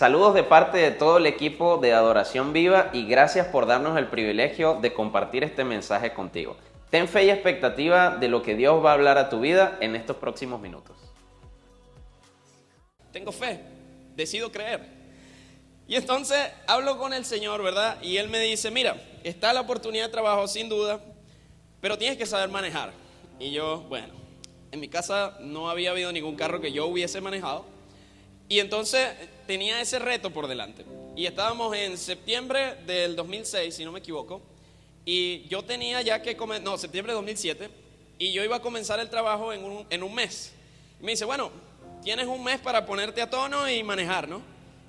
Saludos de parte de todo el equipo de Adoración Viva y gracias por darnos el privilegio de compartir este mensaje contigo. Ten fe y expectativa de lo que Dios va a hablar a tu vida en estos próximos minutos. Tengo fe, decido creer. Y entonces hablo con el Señor, ¿verdad? Y Él me dice, mira, está la oportunidad de trabajo sin duda, pero tienes que saber manejar. Y yo, bueno, en mi casa no había habido ningún carro que yo hubiese manejado. Y entonces tenía ese reto por delante. Y estábamos en septiembre del 2006, si no me equivoco. Y yo tenía ya que septiembre de 2007. Y yo iba a comenzar el trabajo en un mes. Y me dice, bueno, tienes un mes para ponerte a tono y manejar, ¿no?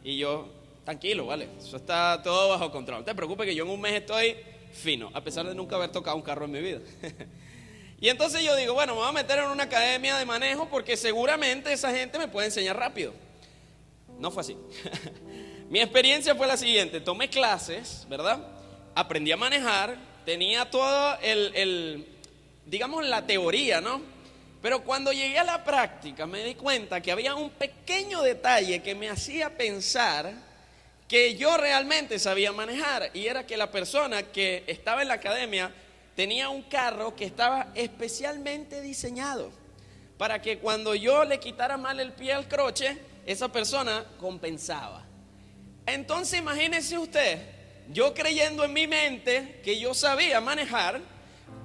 Y yo, tranquilo, vale, eso está todo bajo control. No te preocupes que yo en un mes estoy fino, a pesar de nunca haber tocado un carro en mi vida. Y entonces yo digo, bueno, me voy a meter en una academia de manejo porque seguramente esa gente me puede enseñar rápido. No fue así. Mi experiencia fue la siguiente: tomé clases, ¿verdad? Aprendí a manejar, tenía todo digamos, la teoría, ¿no? Pero cuando llegué a la práctica me di cuenta que había un pequeño detalle que me hacía pensar que yo realmente sabía manejar, y era que la persona que estaba en la academia tenía un carro que estaba especialmente diseñado para que cuando yo le quitara mal el pie al croche, esa persona compensaba. Entonces imagínese usted, yo creyendo en mi mente que yo sabía manejar,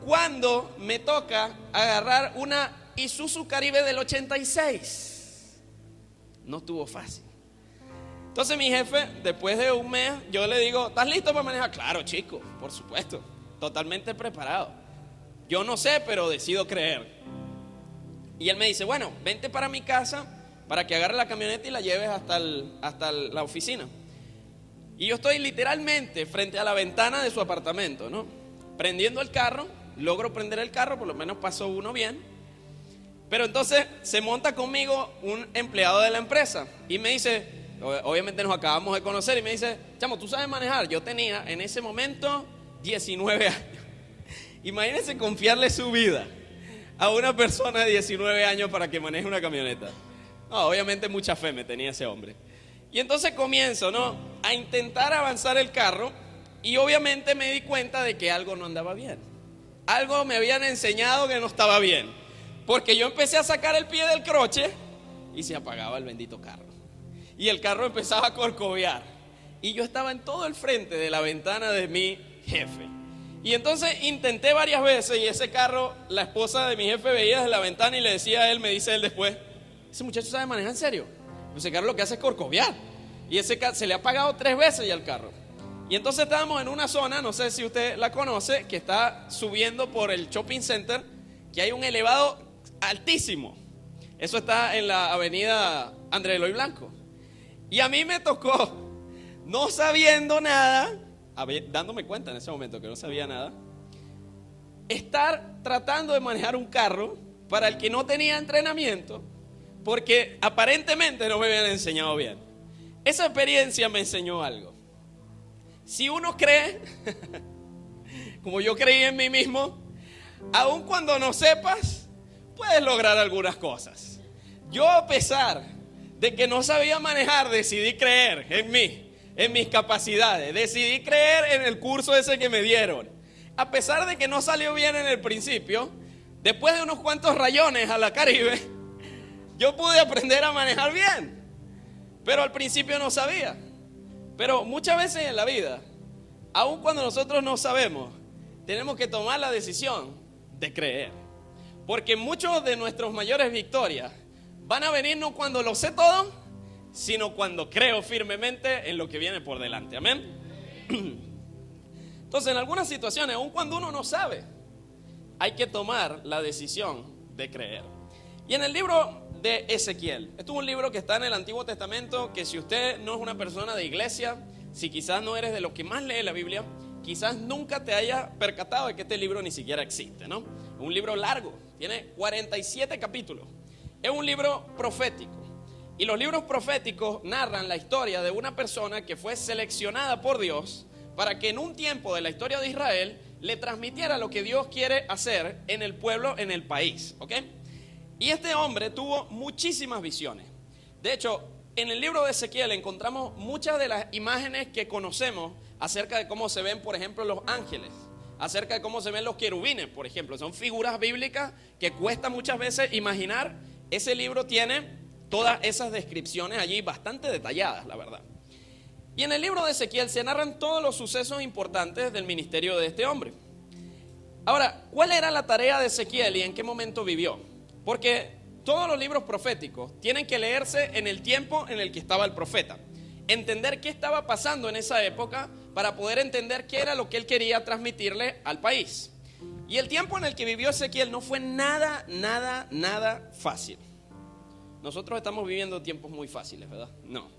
cuando me toca agarrar una Isuzu Caribe del 86. No estuvo fácil. Entonces mi jefe, después de un mes, yo le digo, ¿estás listo para manejar? Claro, chico, por supuesto, totalmente preparado. Yo no sé, pero decido creer. Y él me dice, bueno, vente para mi casa para que agarre la camioneta y la lleves hasta la oficina. Y yo estoy literalmente frente a la ventana de su apartamento, ¿no? Prendiendo el carro, logro prender el carro, por lo menos pasó uno bien. Pero entonces se monta conmigo un empleado de la empresa y me dice, obviamente nos acabamos de conocer, y me dice, chamo, ¿tú sabes manejar? Yo tenía en ese momento 19 años. Imagínense confiarle su vida a una persona de 19 años para que maneje una camioneta. No, obviamente mucha fe me tenía ese hombre. Y entonces comienzo, ¿no?, a intentar avanzar el carro, y obviamente me di cuenta de que algo no andaba bien. Algo me habían enseñado que no estaba bien, porque yo empecé a sacar el pie del croche y se apagaba el bendito carro. Y el carro empezaba a corcovear. Y yo estaba en todo el frente de la ventana de mi jefe. Y entonces intenté varias veces, y ese carro, la esposa de mi jefe veía desde la ventana y le decía a él, me dice él después, ese muchacho sabe manejar en serio. Ese carro lo que hace es corcovear. Y ese carro se le ha apagado 3 veces ya el carro. Y entonces estábamos en una zona, no sé si usted la conoce, que está subiendo por el shopping center, que hay un elevado altísimo. Eso está en la avenida Andrés Eloy Blanco. Y a mí me tocó, no sabiendo nada, dándome cuenta en ese momento que no sabía nada, estar tratando de manejar un carro para el que no tenía entrenamiento, porque aparentemente no me habían enseñado bien. Esa experiencia me enseñó algo. Si uno cree, como yo creí en mí mismo, aun cuando no sepas, puedes lograr algunas cosas. Yo, a pesar de que no sabía manejar, decidí creer en mí, en mis capacidades. Decidí creer en el curso ese que me dieron. A pesar de que no salió bien en el principio, después de unos cuantos rayones a la Caribe, yo pude aprender a manejar bien. Pero al principio no sabía. Pero muchas veces en la vida, aun cuando nosotros no sabemos, tenemos que tomar la decisión de creer. Porque muchos de nuestras mayores victorias van a venir no cuando lo sé todo, sino cuando creo firmemente en lo que viene por delante. Amén. Entonces, en algunas situaciones, aun cuando uno no sabe, hay que tomar la decisión de creer. Y en el libro de Ezequiel, esto es un libro que está en el Antiguo Testamento, que si usted no es una persona de iglesia, si quizás no eres de los que más lee la Biblia, quizás nunca te haya percatado de que este libro ni siquiera existe, ¿no? Es un libro largo, tiene 47 capítulos. Es un libro profético. Y los libros proféticos narran la historia de una persona que fue seleccionada por Dios para que en un tiempo de la historia de Israel le transmitiera lo que Dios quiere hacer en el pueblo, en el país, ¿ok? Y este hombre tuvo muchísimas visiones. De hecho, en el libro de Ezequiel encontramos muchas de las imágenes que conocemos acerca de cómo se ven, por ejemplo, los ángeles, acerca de cómo se ven los querubines, por ejemplo. Son figuras bíblicas que cuesta muchas veces imaginar. Ese libro tiene todas esas descripciones allí bastante detalladas, la verdad. Y en el libro de Ezequiel se narran todos los sucesos importantes del ministerio de este hombre. Ahora, ¿cuál era la tarea de Ezequiel y en qué momento vivió? Porque todos los libros proféticos tienen que leerse en el tiempo en el que estaba el profeta. Entender qué estaba pasando en esa época para poder entender qué era lo que él quería transmitirle al país. Y el tiempo en el que vivió Ezequiel no fue nada fácil. Nosotros estamos viviendo tiempos muy fáciles, ¿verdad? No.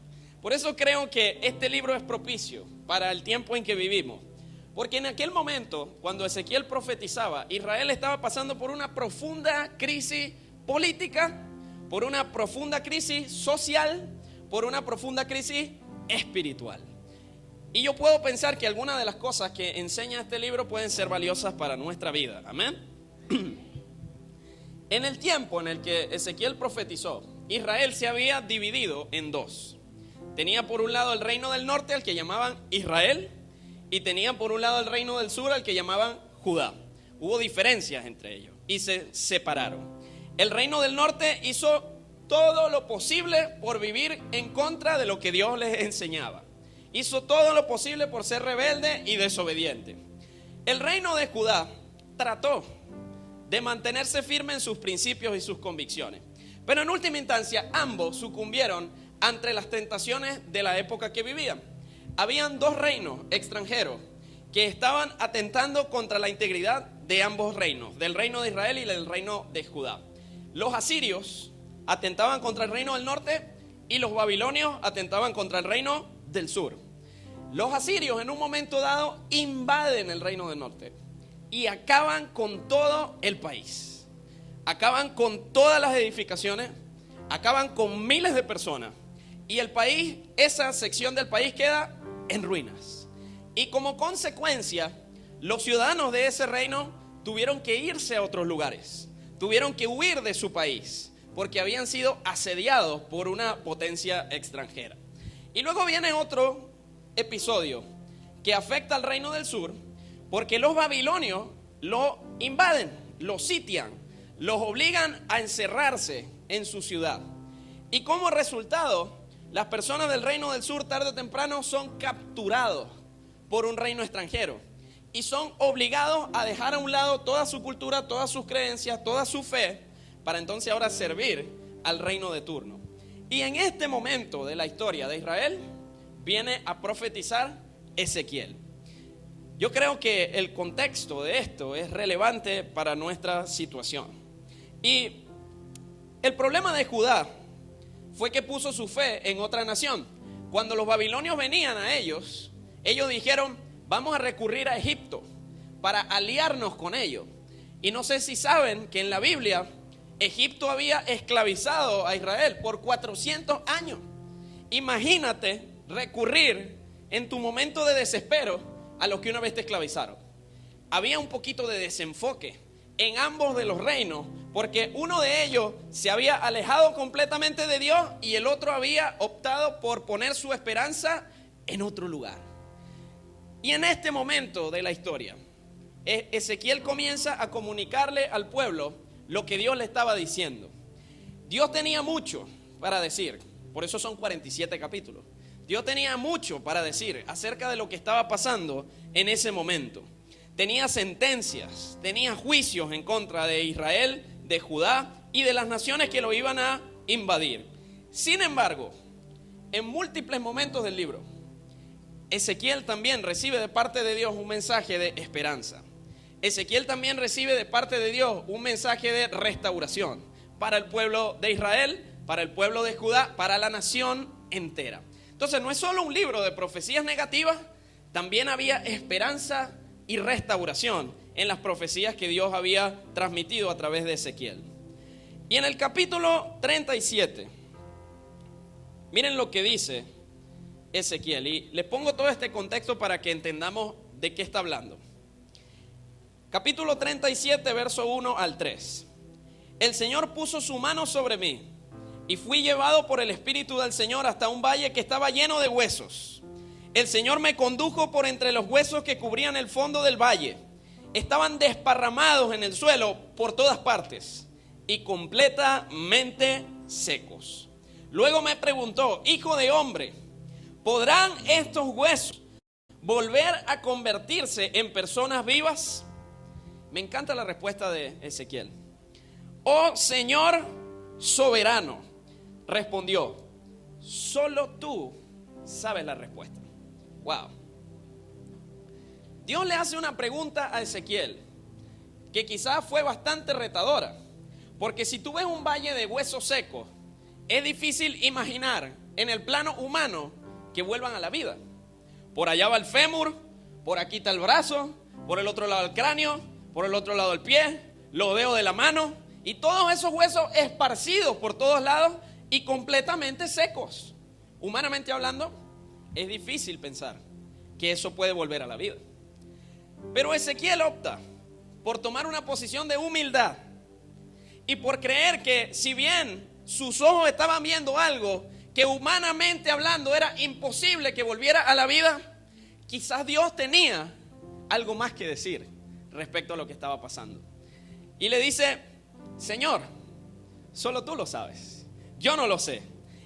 Por eso creo que este libro es propicio para el tiempo en que vivimos. Porque en aquel momento, cuando Ezequiel profetizaba, Israel estaba pasando por una profunda crisis política, por una profunda crisis social, por una profunda crisis espiritual. Y yo puedo pensar que algunas de las cosas que enseña este libro pueden ser valiosas para nuestra vida. Amén. En el tiempo en el que Ezequiel profetizó, Israel se había dividido en dos. Tenía por un lado el reino del norte, al que llamaban Israel, y tenía por un lado el reino del sur, al que llamaban Judá. Hubo diferencias entre ellos y se separaron. El reino del norte hizo todo lo posible por vivir en contra de lo que Dios les enseñaba. Hizo todo lo posible por ser rebelde y desobediente. El reino de Judá trató de mantenerse firme en sus principios y sus convicciones. Pero en última instancia, ambos sucumbieron ante las tentaciones de la época que vivían. Habían dos reinos extranjeros que estaban atentando contra la integridad de ambos reinos, del reino de Israel y del reino de Judá. Los asirios atentaban contra el reino del norte y los babilonios atentaban contra el reino del sur. Los asirios en un momento dado invaden el reino del norte y acaban con todo el país. Acaban con todas las edificaciones, acaban con miles de personas. Y el país, esa sección del país queda en ruinas. Y como consecuencia, los ciudadanos de ese reino tuvieron que irse a otros lugares. Tuvieron que huir de su país porque habían sido asediados por una potencia extranjera. Y luego viene otro episodio que afecta al reino del sur porque los babilonios lo invaden, lo sitian, los obligan a encerrarse en su ciudad. Y como resultado, las personas del reino del sur tarde o temprano son capturados por un reino extranjero y son obligados a dejar a un lado toda su cultura, todas sus creencias, toda su fe, para entonces ahora servir al reino de turno. Y en este momento de la historia de Israel viene a profetizar Ezequiel. Yo creo que el contexto de esto es relevante para nuestra situación. Y el problema de Judá fue que puso su fe en otra nación. Cuando los babilonios venían a ellos dijeron: vamos a recurrir a Egipto para aliarnos con ellos. Y no sé si saben que en la Biblia Egipto había esclavizado a Israel por 400 años. Imagínate recurrir en tu momento de desespero a los que una vez te esclavizaron. Había un poquito de desenfoque en ambos de los reinos, porque uno de ellos se había alejado completamente de Dios y el otro había optado por poner su esperanza en otro lugar. Y en este momento de la historia, Ezequiel comienza a comunicarle al pueblo lo que Dios le estaba diciendo. Dios tenía mucho para decir, por eso son 47 capítulos. Dios tenía mucho para decir acerca de lo que estaba pasando en ese momento. Tenía sentencias, tenía juicios en contra de Israel, de Judá y de las naciones que lo iban a invadir. Sin embargo, en múltiples momentos del libro, Ezequiel también recibe de parte de Dios un mensaje de esperanza. Ezequiel también recibe de parte de Dios un mensaje de restauración para el pueblo de Israel, para el pueblo de Judá, para la nación entera. Entonces no es solo un libro de profecías negativas, también había esperanza y restauración en las profecías que Dios había transmitido a través de Ezequiel. Y en el capítulo 37, miren lo que dice Ezequiel, y les pongo todo este contexto para que entendamos de qué está hablando. Capítulo 37, verso 1 al 3. El Señor puso su mano sobre mí y fui llevado por el Espíritu del Señor hasta un valle que estaba lleno de huesos. El Señor me condujo por entre los huesos que cubrían el fondo del valle. Estaban desparramados en el suelo por todas partes y completamente secos. Luego me preguntó: hijo de hombre, ¿podrán estos huesos volver a convertirse en personas vivas? Me encanta la respuesta de Ezequiel. Oh Señor soberano, respondió, solo tú sabes la respuesta. Wow. Dios le hace una pregunta a Ezequiel que quizás fue bastante retadora, porque si tú ves un valle de huesos secos, es difícil imaginar en el plano humano que vuelvan a la vida. Por allá va el fémur, por aquí está el brazo, por el otro lado el cráneo, por el otro lado el pie, los dedos de la mano, y todos esos huesos esparcidos por todos lados y completamente secos. Humanamente hablando, es difícil pensar que eso puede volver a la vida. Pero Ezequiel opta por tomar una posición de humildad y por creer que, si bien sus ojos estaban viendo algo que humanamente hablando era imposible que volviera a la vida, quizás Dios tenía algo más que decir respecto a lo que estaba pasando. Y le dice: Señor, solo tú lo sabes, yo no lo sé.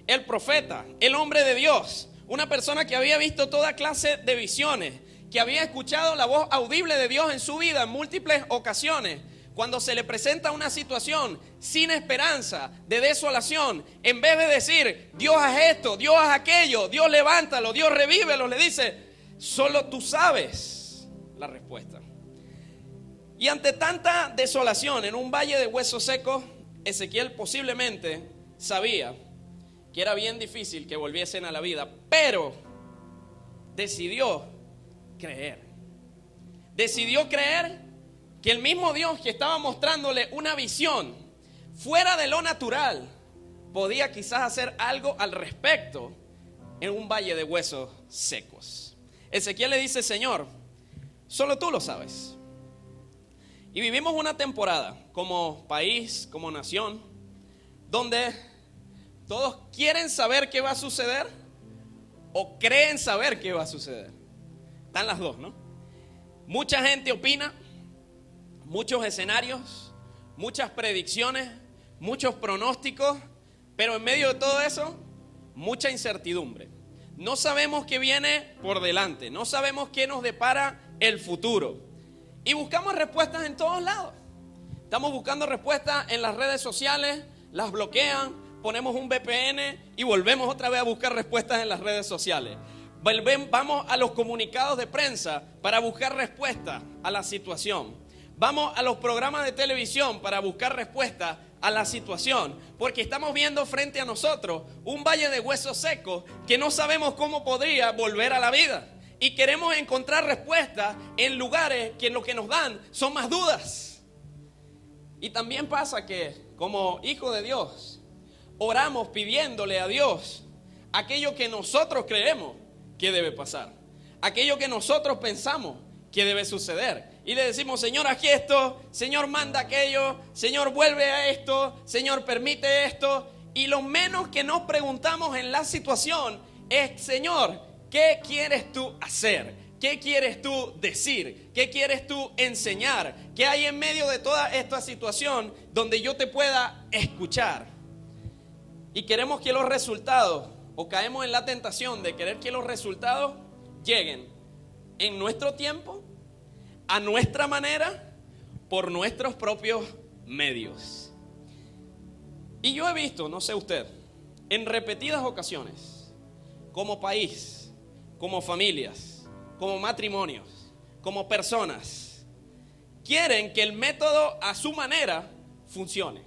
El profeta, el hombre de Dios, una persona que había visto toda clase de visiones, que había escuchado la voz audible de Dios en su vida en múltiples ocasiones, cuando se le presenta una situación sin esperanza, de desolación, en vez de decir: Dios haz esto, Dios haz aquello, Dios levántalo, Dios revívelo, le dice: solo tú sabes la respuesta. Y ante tanta desolación en un valle de huesos secos, Ezequiel posiblemente sabía que era bien difícil que volviesen a la vida, pero decidió creer. Decidió creer que el mismo Dios que estaba mostrándole una visión fuera de lo natural podía quizás hacer algo al respecto en un valle de huesos secos. Ezequiel le dice: Señor, solo tú lo sabes. Y vivimos una temporada como país, como nación, donde todos quieren saber qué va a suceder o creen saber qué va a suceder. Están las dos, ¿no? Mucha gente opina, muchos escenarios, muchas predicciones, muchos pronósticos, pero en medio de todo eso, mucha incertidumbre. No sabemos qué viene por delante, no sabemos qué nos depara el futuro. Y buscamos respuestas en todos lados. Estamos buscando respuestas en las redes sociales, las bloquean, ponemos un VPN y volvemos otra vez a buscar respuestas en las redes sociales. Vamos a los comunicados de prensa para buscar respuestas a la situación. Vamos a los programas de televisión para buscar respuestas a la situación, porque estamos viendo frente a nosotros un valle de huesos secos que no sabemos cómo podría volver a la vida. Y queremos encontrar respuestas en lugares que lo que nos dan son más dudas. Y también pasa que, como hijos de Dios, oramos pidiéndole a Dios aquello que nosotros creemos que debe pasar, aquello que nosotros pensamos que debe suceder. Y le decimos: Señor, haz esto, Señor, manda aquello, Señor, vuelve a esto, Señor, permite esto. Y lo menos que nos preguntamos en la situación es: Señor, ¿qué quieres tú hacer? ¿Qué quieres tú decir? ¿Qué quieres tú enseñar? ¿Qué hay en medio de toda esta situación donde yo te pueda escuchar? Y queremos que los resultados, o caemos en la tentación de querer que los resultados lleguen en nuestro tiempo, a nuestra manera, por nuestros propios medios. Y yo he visto, no sé usted, en repetidas ocasiones, como país, como familias, como matrimonios, como personas, quieren que el método a su manera funcione.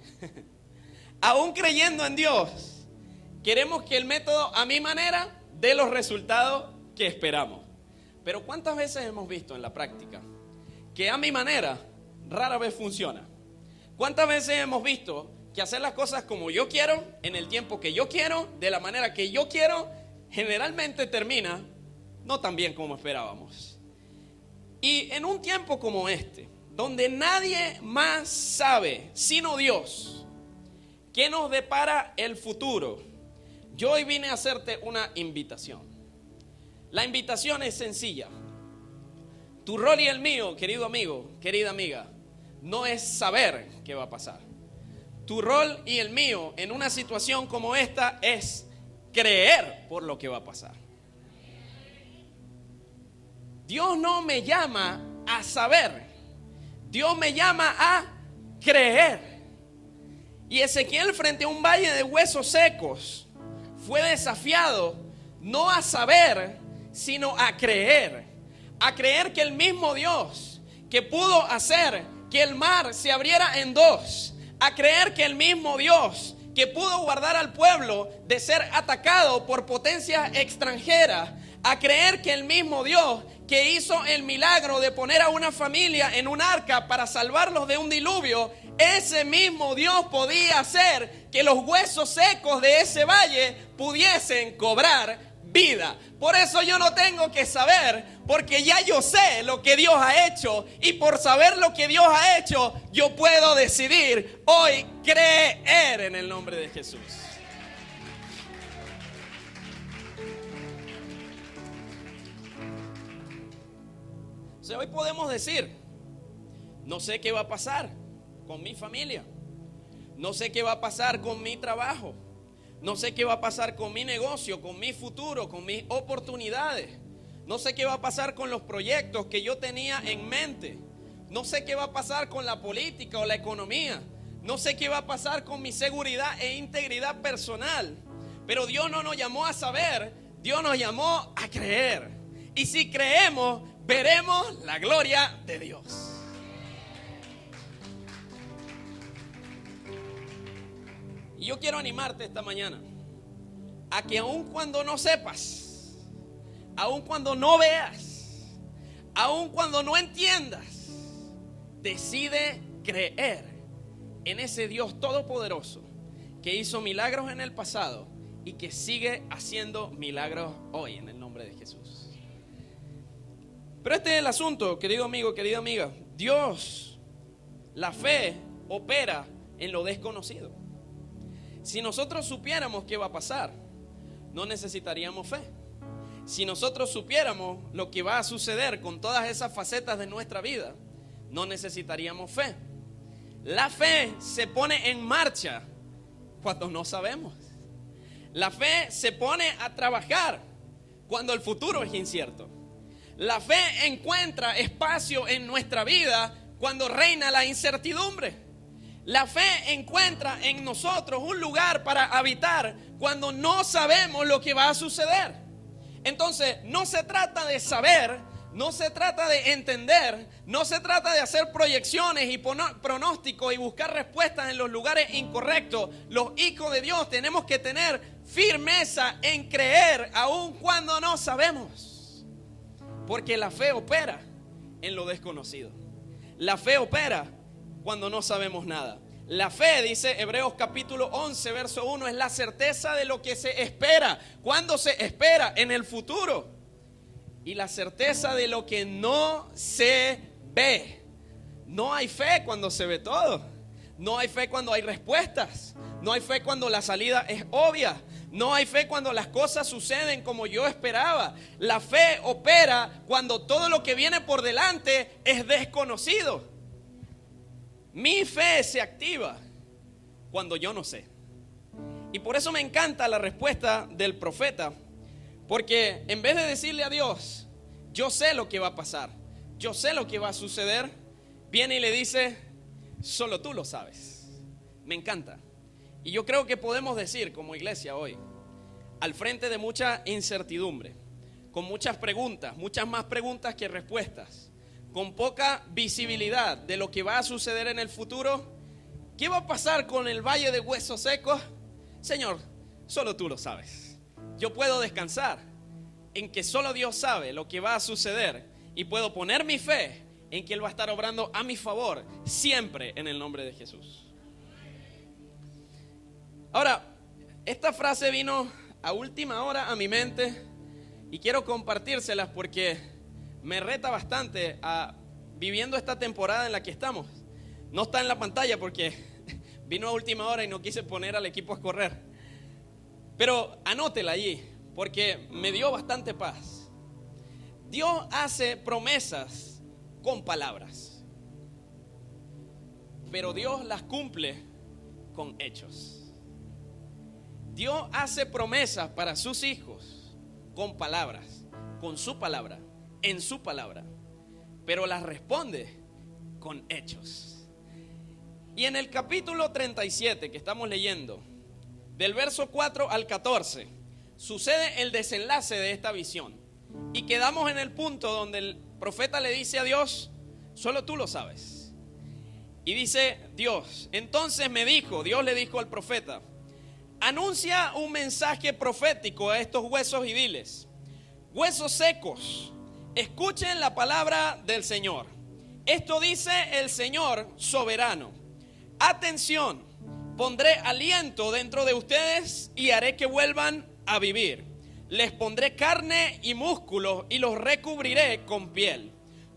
Aún creyendo en Dios, queremos que el método a mi manera dé los resultados que esperamos. Pero ¿cuántas veces hemos visto en la práctica que a mi manera rara vez funciona? ¿Cuántas veces hemos visto que hacer las cosas como yo quiero, en el tiempo que yo quiero, de la manera que yo quiero, generalmente termina no tan bien como esperábamos? Y en un tiempo como este, donde nadie más sabe sino Dios ¿Qué nos depara el futuro? Yo hoy vine a hacerte una invitación. La invitación es sencilla. Tu rol y el mío, querido amigo, querida amiga, no es saber qué va a pasar. Tu rol y el mío en una situación como esta es creer por lo que va a pasar. Dios no me llama a saber, Dios me llama a creer. Y Ezequiel, frente a un valle de huesos secos, fue desafiado no a saber, sino a creer. A creer que el mismo Dios que pudo hacer que el mar se abriera en dos, a creer que el mismo Dios que pudo guardar al pueblo de ser atacado por potencias extranjeras, a creer que el mismo Dios que hizo el milagro de poner a una familia en un arca para salvarlos de un diluvio, ese mismo Dios podía hacer que los huesos secos de ese valle pudiesen cobrar vida. Por eso yo no tengo que saber, porque ya yo sé lo que Dios ha hecho, y por saber lo que Dios ha hecho, yo puedo decidir hoy creer en el nombre de Jesús. O sea, hoy podemos decir, no sé qué va a pasar con mi familia, no sé qué va a pasar con mi trabajo, no sé qué va a pasar con mi negocio, con mi futuro, con mis oportunidades. No sé qué va a pasar con los proyectos que yo tenía en mente. No sé qué va a pasar con la política o la economía. No sé qué va a pasar con mi seguridad e integridad personal. Pero Dios no nos llamó a saber, Dios nos llamó a creer. Y si creemos, veremos la gloria de Dios. Y yo quiero animarte esta mañana a que aun cuando no sepas, aun cuando no veas, aun cuando no entiendas, decide creer en ese Dios todopoderoso que hizo milagros en el pasado y que sigue haciendo milagros hoy en el nombre de Jesús. Pero este es el asunto, querido amigo, querida amiga. Dios, la fe opera en lo desconocido. Si nosotros supiéramos qué va a pasar, no necesitaríamos fe. Si nosotros supiéramos lo que va a suceder con todas esas facetas de nuestra vida, no necesitaríamos fe. La fe se pone en marcha cuando no sabemos. La fe se pone a trabajar cuando el futuro es incierto. La fe encuentra espacio en nuestra vida cuando reina la incertidumbre. La fe encuentra en nosotros un lugar para habitar cuando no sabemos lo que va a suceder. Entonces, no se trata de saber, no se trata de entender, no se trata de hacer proyecciones y pronósticos y buscar respuestas en los lugares incorrectos. Los hijos de Dios tenemos que tener firmeza en creer aun cuando no sabemos. Porque la fe opera en lo desconocido. La fe opera cuando no sabemos nada. La fe, dice Hebreos capítulo 11, verso 1, es la certeza de lo que se espera. ¿Cuándo se espera? En el futuro. Y la certeza de lo que no se ve. No hay fe cuando se ve todo. No hay fe cuando hay respuestas. No hay fe cuando la salida es obvia. No hay fe cuando las cosas suceden como yo esperaba. La fe opera cuando todo lo que viene por delante es desconocido. Mi fe se activa cuando yo no sé. Y por eso me encanta la respuesta del profeta. Porque en vez de decirle a Dios, yo sé lo que va a pasar, yo sé lo que va a suceder, viene y le dice, solo tú lo sabes. Me encanta. Y yo creo que podemos decir como iglesia hoy, al frente de mucha incertidumbre, con muchas preguntas, muchas más preguntas que respuestas, con poca visibilidad de lo que va a suceder en el futuro, ¿qué va a pasar con el valle de huesos secos? Señor, solo tú lo sabes. Yo puedo descansar en que solo Dios sabe lo que va a suceder y puedo poner mi fe en que Él va a estar obrando a mi favor siempre en el nombre de Jesús. Ahora, esta frase vino a última hora a mi mente y quiero compartírselas porque me reta bastante viviendo esta temporada en la que estamos. No está en la pantalla porque vino a última hora y no quise poner al equipo a correr. Pero anótela allí, porque me dio bastante paz. Dios hace promesas con palabras, pero Dios las cumple con hechos. Dios hace promesas para sus hijos con palabras, con su palabra, en su palabra, pero las responde con hechos. Y en el capítulo 37 que estamos leyendo, del verso 4 al 14, sucede el desenlace de esta visión. Y quedamos en el punto donde el profeta le dice a Dios: solo tú lo sabes. Y dice Dios, entonces Dios le dijo al profeta: anuncia un mensaje profético a estos huesos y diles: huesos secos, escuchen la palabra del Señor. Esto dice el Señor soberano: atención, pondré aliento dentro de ustedes y haré que vuelvan a vivir. Les pondré carne y músculos y los recubriré con piel.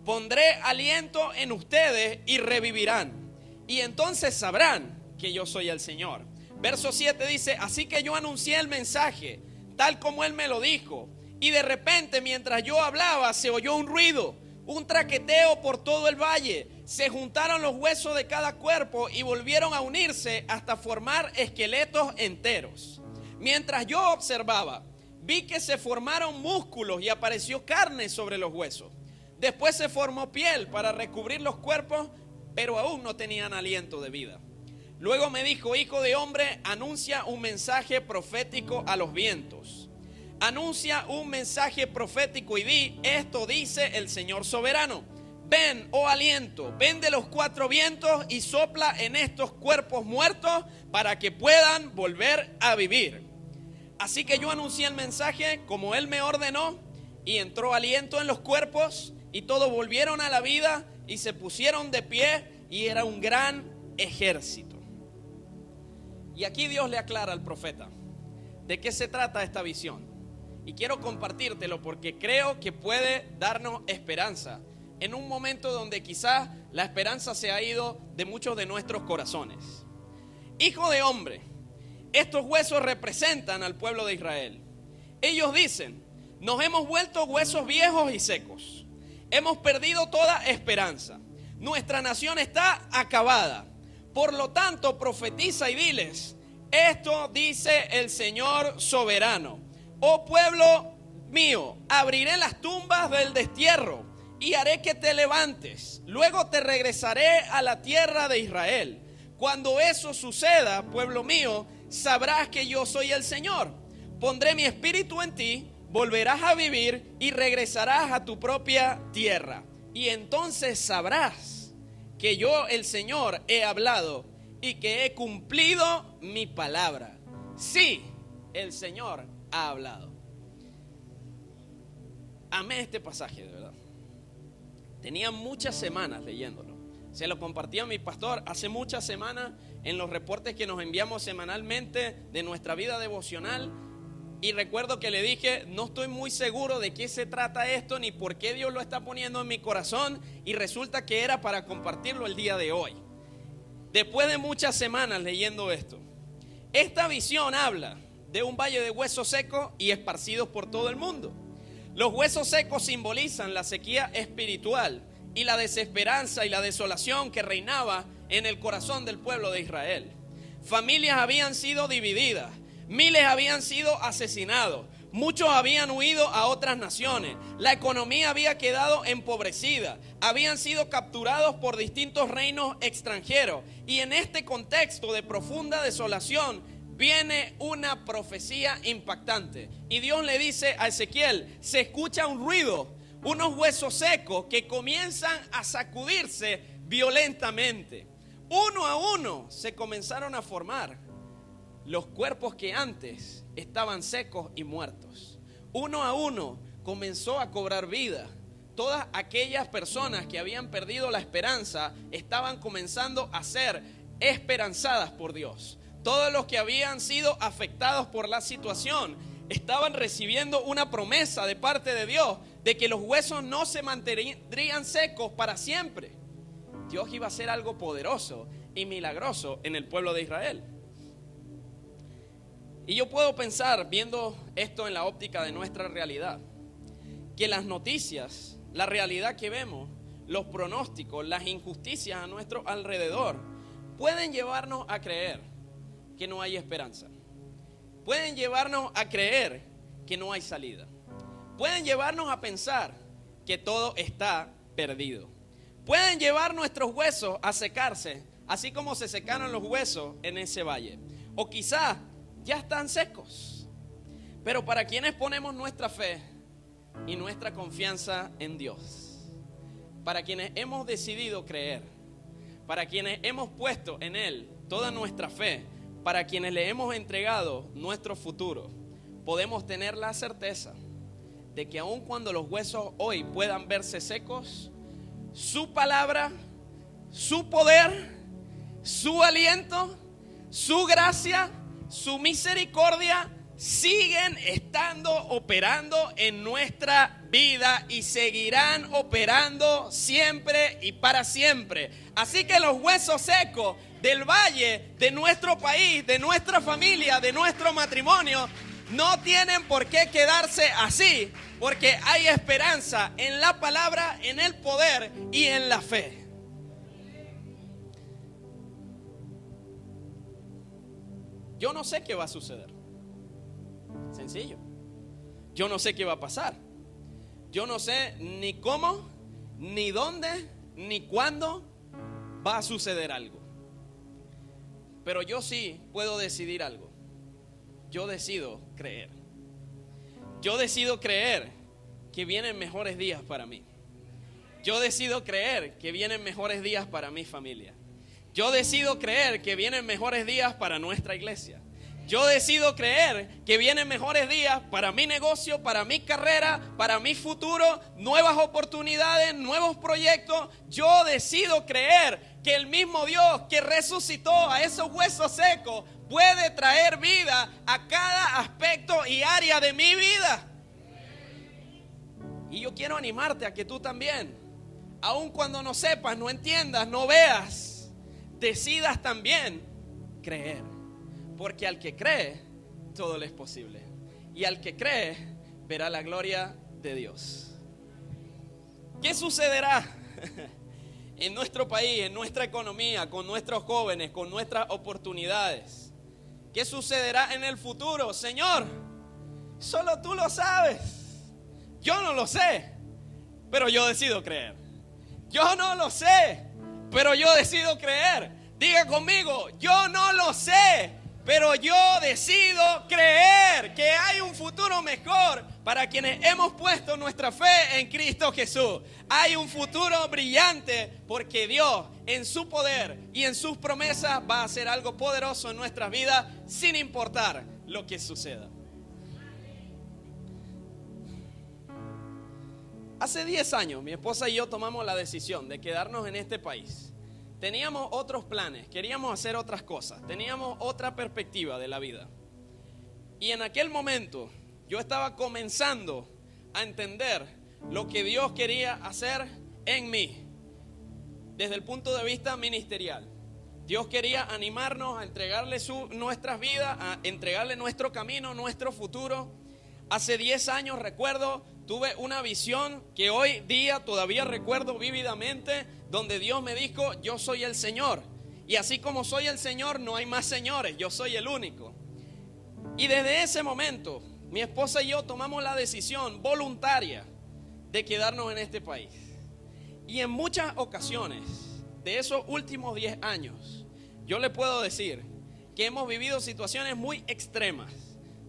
Pondré aliento en ustedes y revivirán. Y entonces sabrán que yo soy el Señor. Verso 7 dice: así que yo anuncié el mensaje, tal como él me lo dijo. Y de repente, mientras yo hablaba, se oyó un ruido, un traqueteo por todo el valle. Se juntaron los huesos de cada cuerpo y volvieron a unirse hasta formar esqueletos enteros. Mientras yo observaba, vi que se formaron músculos y apareció carne sobre los huesos. Después se formó piel para recubrir los cuerpos, pero aún no tenían aliento de vida. Luego me dijo: hijo de hombre, anuncia un mensaje profético a los vientos. Anuncia un mensaje profético y di: esto dice el Señor soberano. Ven, oh aliento, ven de los cuatro vientos y sopla en estos cuerpos muertos para que puedan volver a vivir. Así que yo anuncié el mensaje como él me ordenó, y entró aliento en los cuerpos y todos volvieron a la vida y se pusieron de pie, y era un gran ejército. Y aquí Dios le aclara al profeta de qué se trata esta visión. Y quiero compartírtelo porque creo que puede darnos esperanza en un momento donde quizás la esperanza se ha ido de muchos de nuestros corazones. Hijo de hombre, estos huesos representan al pueblo de Israel. Ellos dicen: nos hemos vuelto huesos viejos y secos. Hemos perdido toda esperanza. Nuestra nación está acabada. Por lo tanto, profetiza y diles: esto dice el Señor soberano. Oh pueblo mío, abriré las tumbas del destierro y haré que te levantes. Luego te regresaré a la tierra de Israel. Cuando eso suceda, pueblo mío, sabrás que yo soy el Señor. Pondré mi espíritu en ti, volverás a vivir y regresarás a tu propia tierra. Y entonces sabrás que yo, el Señor, he hablado y que he cumplido mi palabra. Sí, el Señor ha hablado. Amé este pasaje, de verdad. Tenía muchas semanas leyéndolo. Se lo compartí a mi pastor hace muchas semanas en los reportes que nos enviamos semanalmente de nuestra vida devocional. Y recuerdo que le dije: no estoy muy seguro de qué se trata esto ni por qué Dios lo está poniendo en mi corazón. Y resulta que era para compartirlo el día de hoy. Después de muchas semanas leyendo esto, esta visión habla de un valle de huesos secos y esparcidos por todo el mundo. Los huesos secos simbolizan la sequía espiritual y la desesperanza y la desolación que reinaba en el corazón del pueblo de Israel. Familias habían sido divididas, miles habían sido asesinados, muchos habían huido a otras naciones, la economía había quedado empobrecida, habían sido capturados por distintos reinos extranjeros. Y en este contexto de profunda desolación viene una profecía impactante. Y Dios le dice a Ezequiel: se escucha un ruido, unos huesos secos que comienzan a sacudirse violentamente. Uno a uno se comenzaron a formar los cuerpos que antes estaban secos y muertos. Uno a uno comenzó a cobrar vida. Todas aquellas personas que habían perdido la esperanza estaban comenzando a ser esperanzadas por Dios. Todos los que habían sido afectados por la situación estaban recibiendo una promesa de parte de Dios de que los huesos no se mantendrían secos para siempre. Dios iba a hacer algo poderoso y milagroso en el pueblo de Israel. Y yo puedo pensar, viendo esto en la óptica de nuestra realidad, que las noticias, la realidad que vemos, los pronósticos, las injusticias a nuestro alrededor, pueden llevarnos a creer que no hay esperanza. Pueden llevarnos a creer que no hay salida. Pueden llevarnos a pensar que todo está perdido. Pueden llevar nuestros huesos a secarse, así como se secaron los huesos en ese valle. O quizás ya están secos. Pero para quienes ponemos nuestra fe y nuestra confianza en Dios, para quienes hemos decidido creer, para quienes hemos puesto en Él toda nuestra fe, para quienes le hemos entregado nuestro futuro, podemos tener la certeza de que aun cuando los huesos hoy puedan verse secos, su palabra, su poder, su aliento, su gracia, su misericordia siguen estando operando en nuestra vida y seguirán operando siempre y para siempre. Así que los huesos secos del valle, de nuestro país, de nuestra familia, de nuestro matrimonio, no tienen por qué quedarse así, porque hay esperanza en la palabra, en el poder y en la fe. Yo no sé qué va a suceder. Sencillo. Yo no sé qué va a pasar. Yo no sé ni cómo, ni dónde, ni cuándo va a suceder algo. Pero yo sí puedo decidir algo. Yo decido creer. Yo decido creer que vienen mejores días para mí. Yo decido creer que vienen mejores días para mi familia. Yo decido creer que vienen mejores días para nuestra iglesia. Yo decido creer que vienen mejores días para mi negocio, para mi carrera, para mi futuro, nuevas oportunidades, nuevos proyectos. Yo decido creer que el mismo Dios que resucitó a esos huesos secos puede traer vida a cada aspecto y área de mi vida. Y yo quiero animarte a que tú también, aun cuando no sepas, no entiendas, no veas, decidas también creer. Porque al que cree, todo le es posible. Y al que cree, verá la gloria de Dios. ¿Qué sucederá en nuestro país, en nuestra economía, con nuestros jóvenes, con nuestras oportunidades? ¿Qué sucederá en el futuro? Señor, solo tú lo sabes. Yo no lo sé, pero yo decido creer. Yo no lo sé, pero yo decido creer. Diga conmigo, yo no lo sé, pero yo decido creer que hay un futuro mejor para quienes hemos puesto nuestra fe en Cristo Jesús. Hay un futuro brillante porque Dios en su poder y en sus promesas va a hacer algo poderoso en nuestras vidas sin importar lo que suceda. Hace 10 años mi esposa y yo tomamos la decisión de quedarnos en este país. Teníamos otros planes, queríamos hacer otras cosas, teníamos otra perspectiva de la vida. Y en aquel momento yo estaba comenzando a entender lo que Dios quería hacer en mí, desde el punto de vista ministerial. Dios quería animarnos a entregarle nuestras vidas, a entregarle nuestro camino, nuestro futuro. Hace 10 años recuerdo, tuve una visión que hoy día todavía recuerdo vívidamente, donde Dios me dijo, yo soy el Señor. Y así como soy el Señor, no hay más señores, yo soy el único. Y desde ese momento, mi esposa y yo tomamos la decisión voluntaria de quedarnos en este país. Y en muchas ocasiones, de esos últimos 10 años, yo le puedo decir que hemos vivido situaciones muy extremas.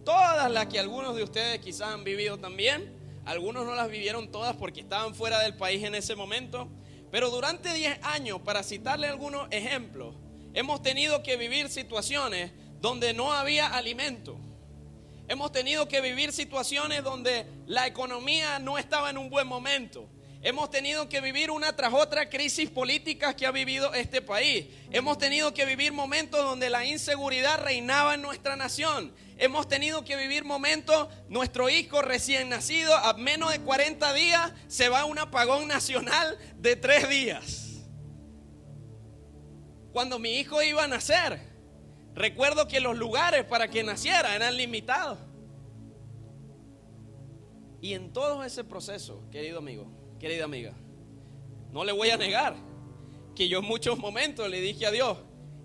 Todas las que algunos de ustedes quizás han vivido también. Algunos no las vivieron todas porque estaban fuera del país en ese momento. Pero durante 10 años, para citarle algunos ejemplos, hemos tenido que vivir situaciones donde no había alimento. Hemos tenido que vivir situaciones donde la economía no estaba en un buen momento. Hemos tenido que vivir una tras otra crisis políticas que ha vivido este país. Hemos tenido que vivir momentos donde la inseguridad reinaba en nuestra nación. Hemos tenido que vivir momentos, nuestro hijo recién nacido, a menos de 40 días, se va a un apagón nacional de 3 días. cuando mi hijo iba a nacer, recuerdo que los lugares para que naciera eran limitados. Y en todo ese proceso, querido amigo, querida amiga, no le voy a negar que yo en muchos momentos le dije a Dios,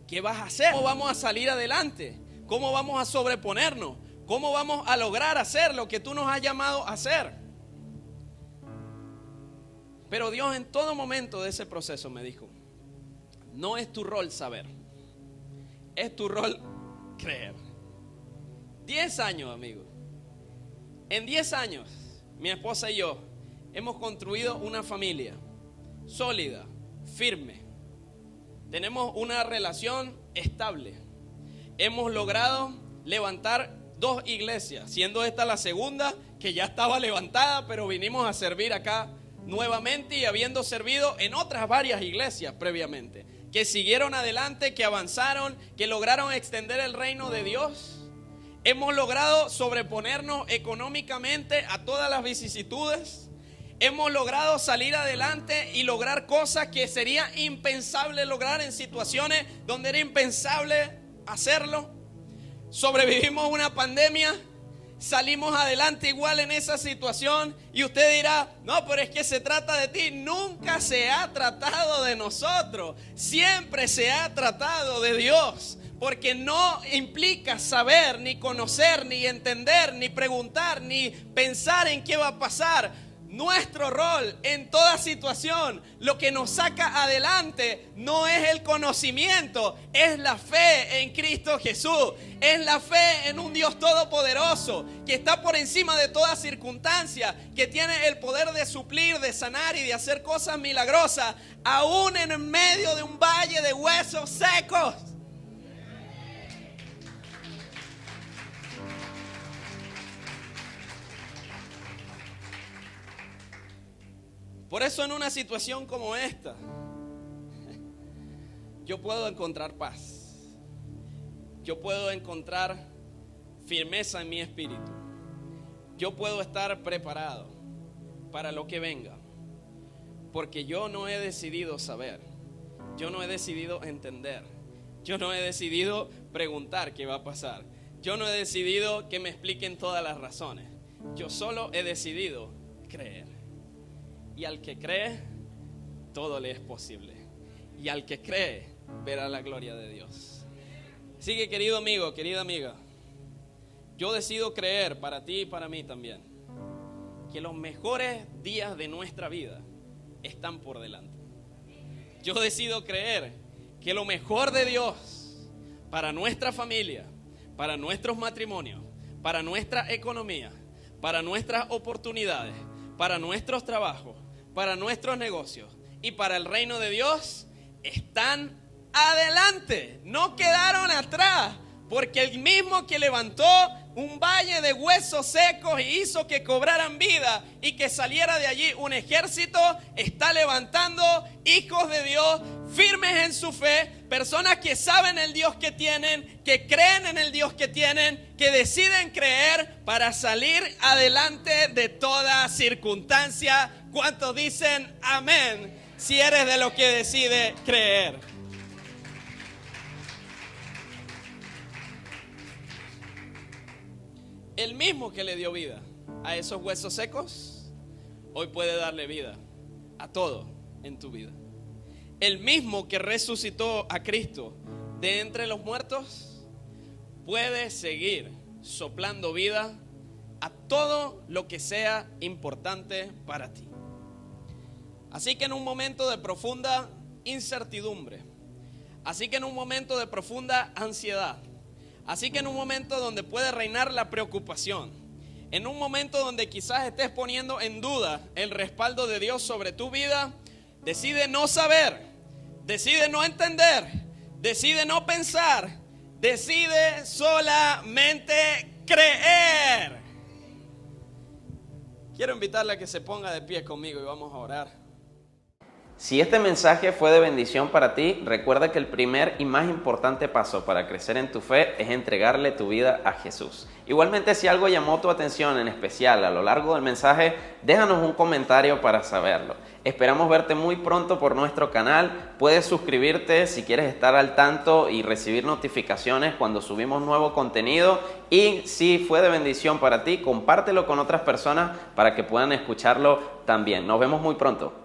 ¿qué vas a hacer? ¿Cómo vamos a salir adelante? ¿Cómo vamos a sobreponernos? ¿Cómo vamos a lograr hacer lo que tú nos has llamado a hacer? Pero Dios en todo momento de ese proceso me dijo, no es tu rol saber, es tu rol creer. 10 años, amigo. En 10 años, mi esposa y yo hemos construido una familia sólida, firme. Tenemos una relación estable. Hemos logrado levantar 2 iglesias, siendo esta la segunda que ya estaba levantada, pero vinimos a servir acá nuevamente y habiendo servido en otras varias iglesias previamente, que siguieron adelante, que avanzaron, que lograron extender el reino de Dios. Hemos logrado sobreponernos económicamente a todas las vicisitudes. Hemos logrado salir adelante y lograr cosas que sería impensable lograr en situaciones donde era impensable hacerlo. Sobrevivimos una pandemia, salimos adelante igual en esa situación. Y usted dirá, no, pero es que se trata de ti. Nunca se ha tratado de nosotros, siempre se ha tratado de Dios. Porque no implica saber, ni conocer, ni entender, ni preguntar, ni pensar en qué va a pasar. Nuestro rol en toda situación, lo que nos saca adelante, no es el conocimiento, es la fe en Cristo Jesús. Es la fe en un Dios todopoderoso, que está por encima de toda circunstancia, que tiene el poder de suplir, de sanar y de hacer cosas milagrosas, aún en medio de un valle de huesos secos. Por eso en una situación como esta, yo puedo encontrar paz. Yo puedo encontrar firmeza en mi espíritu. Yo puedo estar preparado para lo que venga. Porque yo no he decidido saber. Yo no he decidido entender. Yo no he decidido preguntar qué va a pasar. Yo no he decidido que me expliquen todas las razones. Yo solo he decidido creer. Y al que cree, todo le es posible. Y al que cree, verá la gloria de Dios. Así que, querido amigo, querida amiga, yo decido creer para ti y para mí también, que los mejores días de nuestra vida están por delante. Yo decido creer que lo mejor de Dios para nuestra familia, para nuestros matrimonios, para nuestra economía, para nuestras oportunidades, para nuestros trabajos, para nuestros negocios y para el reino de Dios están adelante, no quedaron atrás, porque el mismo que levantó un valle de huesos secos y hizo que cobraran vida y que saliera de allí un ejército, está levantando hijos de Dios firmes en su fe, personas que saben el Dios que tienen, que creen en el Dios que tienen, que deciden creer para salir adelante de toda circunstancia. ¿Cuántos dicen amén? Si eres de los que decide creer. El mismo que le dio vida a esos huesos secos, hoy puede darle vida a todo en tu vida. El mismo que resucitó a Cristo de entre los muertos, puede seguir soplando vida a todo lo que sea importante para ti. Así que en un momento de profunda incertidumbre, así que en un momento de profunda ansiedad, así que en un momento donde puede reinar la preocupación, en un momento donde quizás estés poniendo en duda el respaldo de Dios sobre tu vida, decide no saber, decide no entender, decide no pensar, decide solamente creer. Quiero invitarle a que se ponga de pie conmigo y vamos a orar. Si este mensaje fue de bendición para ti, recuerda que el primer y más importante paso para crecer en tu fe es entregarle tu vida a Jesús. Igualmente, si algo llamó tu atención en especial a lo largo del mensaje, déjanos un comentario para saberlo. Esperamos verte muy pronto por nuestro canal. Puedes suscribirte si quieres estar al tanto y recibir notificaciones cuando subimos nuevo contenido. Y si fue de bendición para ti, compártelo con otras personas para que puedan escucharlo también. Nos vemos muy pronto.